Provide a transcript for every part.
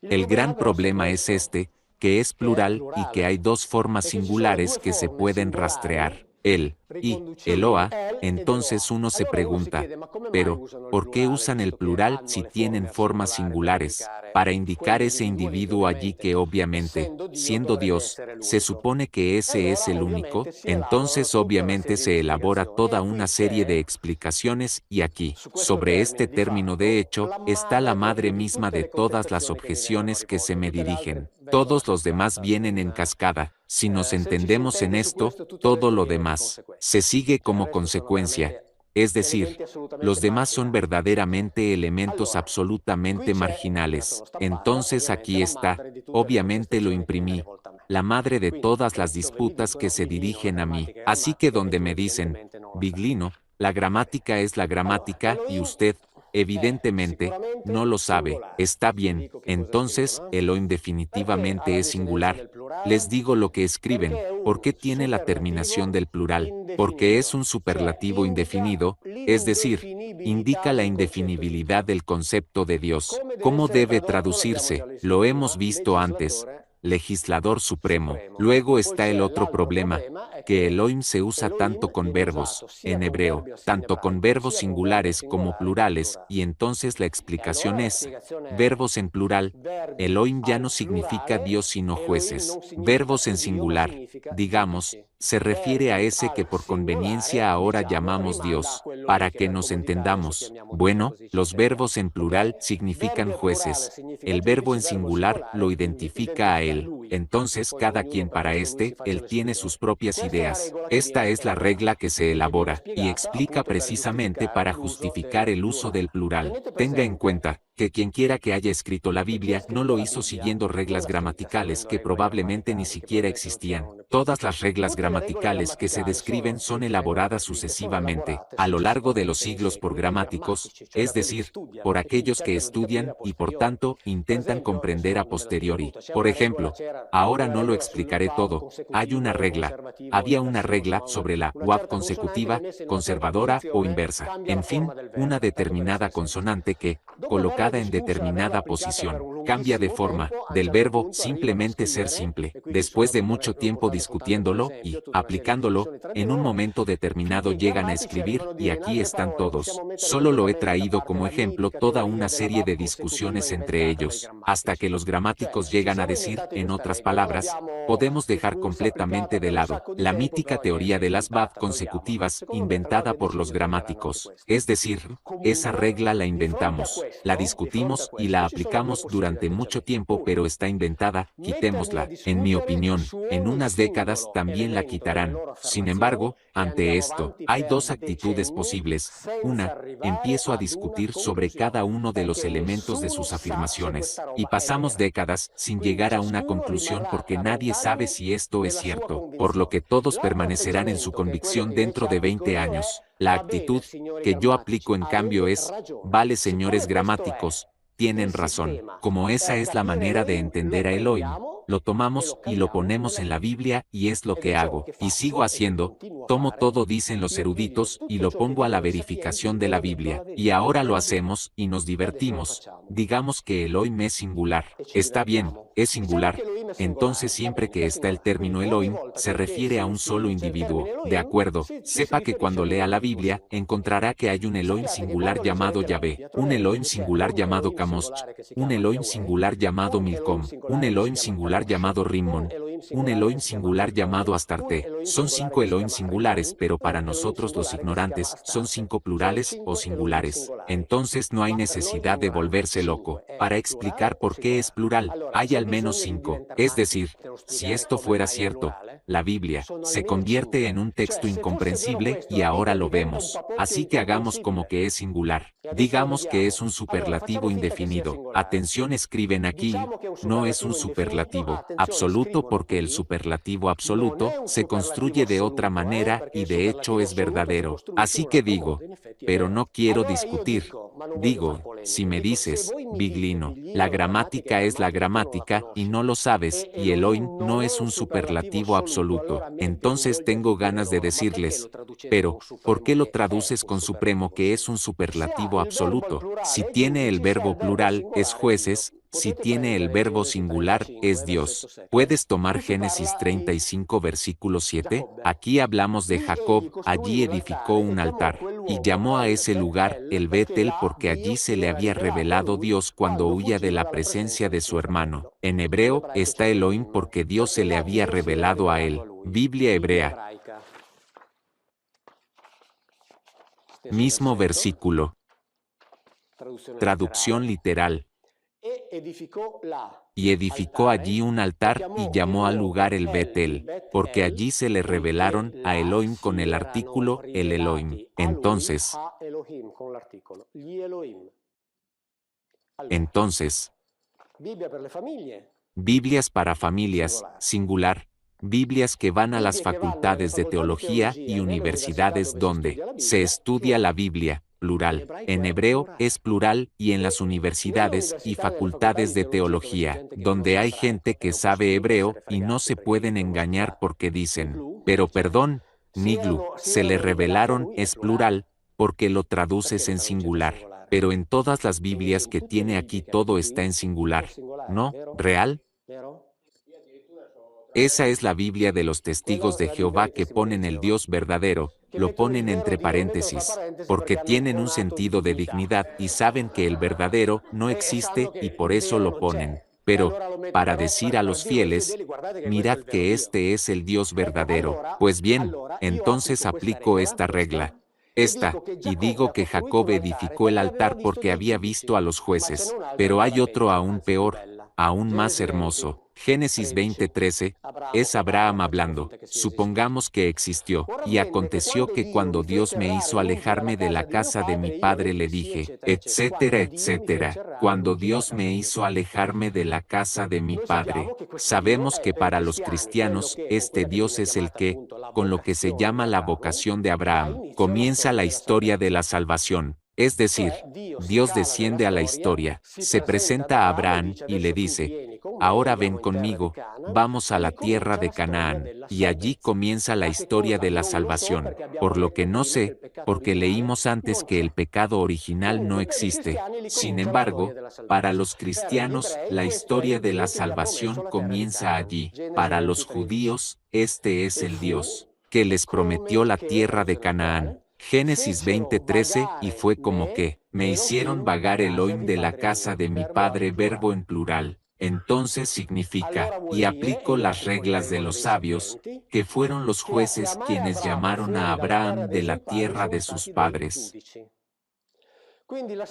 El gran problema es este, que es plural y que hay dos formas singulares que se pueden rastrear, el y Eloa. Entonces uno se pregunta, pero, ¿por qué usan el plural si tienen formas singulares? Para indicar ese individuo allí que obviamente, siendo Dios, se supone que ese es el único. Entonces obviamente se elabora toda una serie de explicaciones y aquí, sobre este término de hecho, está la madre misma de todas las objeciones que se me dirigen. Todos los demás vienen en cascada. Si nos entendemos en esto, todo lo demás se sigue como consecuencia. Es decir, los demás son verdaderamente elementos absolutamente marginales. Entonces aquí está, obviamente lo imprimí, la madre de todas las disputas que se dirigen a mí. Así que donde me dicen, Biglino, la gramática es la gramática y usted, evidentemente, no lo sabe. Está bien, entonces, Elohim definitivamente es singular. Les digo lo que escriben, ¿por qué tiene la terminación del plural? Porque es un superlativo indefinido, es decir, indica la indefinibilidad del concepto de Dios. ¿Cómo debe traducirse? Lo hemos visto antes. Legislador supremo. Luego está el otro problema, que Elohim se usa tanto con verbos, en hebreo, tanto con verbos singulares como plurales, y entonces la explicación es, verbos en plural, Elohim ya no significa Dios sino jueces. Verbos en singular, digamos, se refiere a ese que por conveniencia ahora llamamos Dios. Para que nos entendamos, bueno, los verbos en plural significan jueces. El verbo en singular lo identifica a él. Entonces cada quien para él tiene sus propias ideas. Esta es la regla que se elabora y explica precisamente para justificar el uso del plural. Tenga en cuenta que quien quiera que haya escrito la Biblia no lo hizo siguiendo reglas gramaticales que probablemente ni siquiera existían. Todas las reglas gramaticales que se describen son elaboradas sucesivamente, a lo largo de los siglos por gramáticos, es decir, por aquellos que estudian y por tanto intentan comprender a posteriori. Por ejemplo, ahora no lo explicaré todo, hay una regla. Había una regla sobre la WAV consecutiva, conservadora o inversa. En fin, una determinada consonante que, colocada en determinada posición, cambia de forma, del verbo simplemente ser simple. Después de mucho tiempo discutiéndolo y aplicándolo, en un momento determinado llegan a escribir y aquí están todos. Solo lo he traído como ejemplo toda una serie de discusiones entre ellos, hasta que los gramáticos llegan a decir, en otras palabras, podemos dejar completamente de lado la mítica teoría de las VAV consecutivas inventada por los gramáticos. Es decir, esa regla la inventamos, la discutimos y la aplicamos durante mucho tiempo, pero está inventada, quitémosla. En mi opinión, en unas décadas también la quitarán. Sin embargo, ante esto, hay dos actitudes posibles. Una, empiezo a discutir sobre cada uno de los elementos de sus afirmaciones, y pasamos décadas sin llegar a una conclusión porque nadie sabe si esto es cierto, por lo que todos permanecerán en su convicción dentro de 20 años. La actitud que yo aplico en cambio es, vale señores gramáticos, tienen razón. Como esa es la manera de entender a Elohim, lo tomamos y lo ponemos en la Biblia y es lo que hago. Y sigo haciendo, tomo todo dicen los eruditos y lo pongo a la verificación de la Biblia. Y ahora lo hacemos y nos divertimos. Digamos que Elohim es singular. Está bien, es singular. Entonces siempre que está el término Elohim, se refiere a un solo individuo. De acuerdo, sepa que cuando lea la Biblia, encontrará que hay un Elohim singular llamado Yahvé, un Elohim singular llamado Camosh, un Elohim singular llamado Milcom, un Elohim singular llamado Rimmon, un Elohim singular llamado Astarte. Son 5 Elohim singulares, pero para nosotros los ignorantes, son 5 plurales o singulares. Entonces no hay necesidad de volverse loco. Para explicar por qué es plural, hay al menos 5. Es decir, si esto fuera cierto, la Biblia se convierte en un texto incomprensible y ahora lo vemos. Así que hagamos como que es singular. Digamos que es un superlativo indefinido. Atención, escriben aquí, no es un superlativo absoluto porque el superlativo absoluto se construye de otra manera y de hecho es verdadero. Así que digo, pero no quiero discutir. Digo, si me dices, Biglino, la gramática es la gramática y no lo sabes, y Elohim no es un superlativo absoluto, entonces tengo ganas de decirles, pero, ¿por qué lo traduces con supremo que es un superlativo absoluto? Si tiene el verbo plural, es jueces, si tiene el verbo singular, es Dios. ¿Puedes tomar Génesis 35 versículo 7? Aquí hablamos de Jacob, allí edificó un altar, y llamó a ese lugar el Betel porque allí se le había revelado Dios cuando huía de la presencia de su hermano. En hebreo está Elohim porque Dios se le había revelado a él. Biblia hebrea. Mismo versículo. Traducción literal. Y edificó allí un altar y llamó al lugar el Betel, porque allí se le revelaron a Elohim con el artículo el Elohim. Entonces, Biblias para familias, singular, Biblias que van a las facultades de teología y universidades donde se estudia la Biblia, plural. En hebreo es plural y en las universidades y facultades de teología, donde hay gente que sabe hebreo y no se pueden engañar porque dicen, pero perdón, Niglu, se le revelaron es plural, porque lo traduces en singular. Pero en todas las Biblias que tiene aquí todo está en singular, ¿no? ¿Real? Esa es la Biblia de los testigos de Jehová que ponen el Dios verdadero, lo ponen entre paréntesis, porque tienen un sentido de dignidad y saben que el verdadero no existe y por eso lo ponen. Pero, para decir a los fieles, mirad que este es el Dios verdadero, pues bien, entonces aplico esta regla. Y digo que Jacob edificó el altar porque había visto a los jueces, pero hay otro aún peor, aún más hermoso. Génesis 20:13, es Abraham hablando, supongamos que existió, y aconteció que cuando Dios me hizo alejarme de la casa de mi padre le dije, etcétera, etcétera, cuando Dios me hizo alejarme de la casa de mi padre. Sabemos que para los cristianos, este Dios es el que, con lo que se llama la vocación de Abraham, comienza la historia de la salvación. Es decir, Dios desciende a la historia, se presenta a Abraham y le dice, ahora ven conmigo, vamos a la tierra de Canaán, y allí comienza la historia de la salvación, por lo que no sé, porque leímos antes que el pecado original no existe. Sin embargo, para los cristianos, la historia de la salvación comienza allí. Para los judíos, este es el Dios, que les prometió la tierra de Canaán. Génesis 20:13, y fue como que, me hicieron vagar Elohim de la casa de mi padre, verbo en plural. Entonces significa, y aplico las reglas de los sabios, que fueron los jueces quienes llamaron a Abraham de la tierra de sus padres.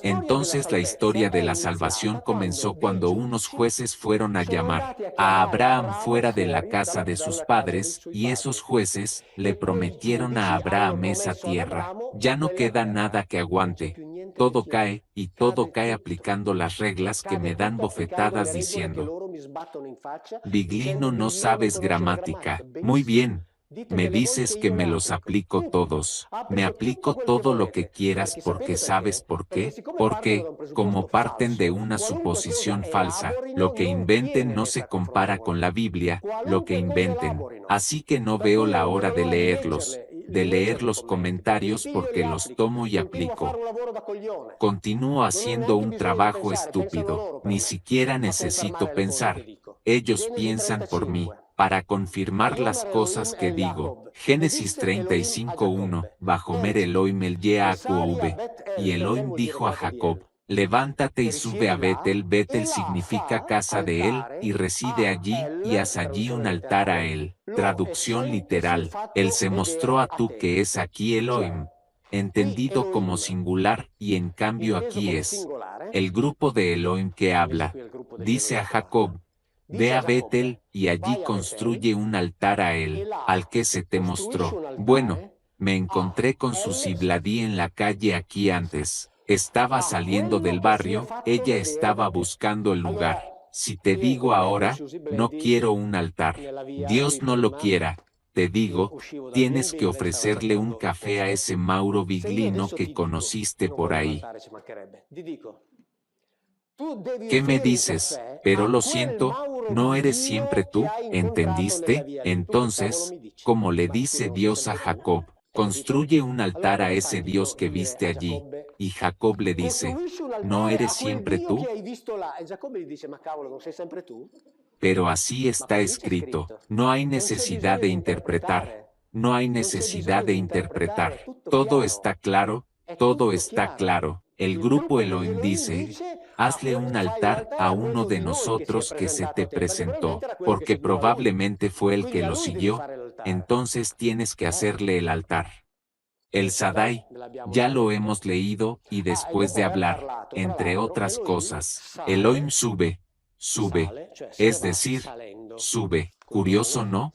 Entonces la historia de la salvación comenzó cuando unos jueces fueron a llamar a Abraham fuera de la casa de sus padres, y esos jueces le prometieron a Abraham esa tierra. Ya no queda nada que aguante. Todo cae, y todo cae aplicando las reglas que me dan bofetadas diciendo, Biglino, no sabes gramática. Muy bien. Me dices que me los aplico todos. Me aplico todo lo que quieras porque ¿sabes por qué? Porque, como parten de una suposición falsa, lo que inventen no se compara con la Biblia, lo que inventen. Así que no veo la hora de leer los comentarios porque los tomo y aplico. Continúo haciendo un trabajo estúpido. Ni siquiera necesito pensar. Ellos piensan por mí. Para confirmar las cosas que digo. Génesis 35:1, Vajomer Elohim el Yaakov, y Elohim dijo a Jacob, levántate y sube a Betel. Betel significa casa de él, y reside allí, y haz allí un altar a él. Traducción literal, él se mostró a tú que es aquí Elohim, entendido como singular, y en cambio aquí es el grupo de Elohim que habla. Dice a Jacob, ve a Betel, y allí construye un altar a él, al que se te mostró. Bueno, me encontré con Susi Bladí en la calle aquí antes. Estaba saliendo del barrio, ella estaba buscando el lugar. Si te digo ahora, no quiero un altar. Dios no lo quiera. te digo, tienes que ofrecerle un café a ese Mauro Biglino que conociste por ahí. ¿Qué me dices? Pero lo siento, no eres siempre tú, ¿entendiste? Entonces, como le dice Dios a Jacob, construye un altar a ese Dios que viste allí. Y Jacob le dice, ¿no eres siempre tú? Pero así está escrito, no hay necesidad de interpretar. No hay necesidad de interpretar. Todo está claro, todo está claro. El grupo Elohim dice, hazle un altar a uno de nosotros que se te presentó, porque probablemente fue el que lo siguió, entonces tienes que hacerle el altar. El Sadai, ya lo hemos leído, y después de hablar, entre otras cosas, Elohim sube, es decir, sube. Curioso, ¿no?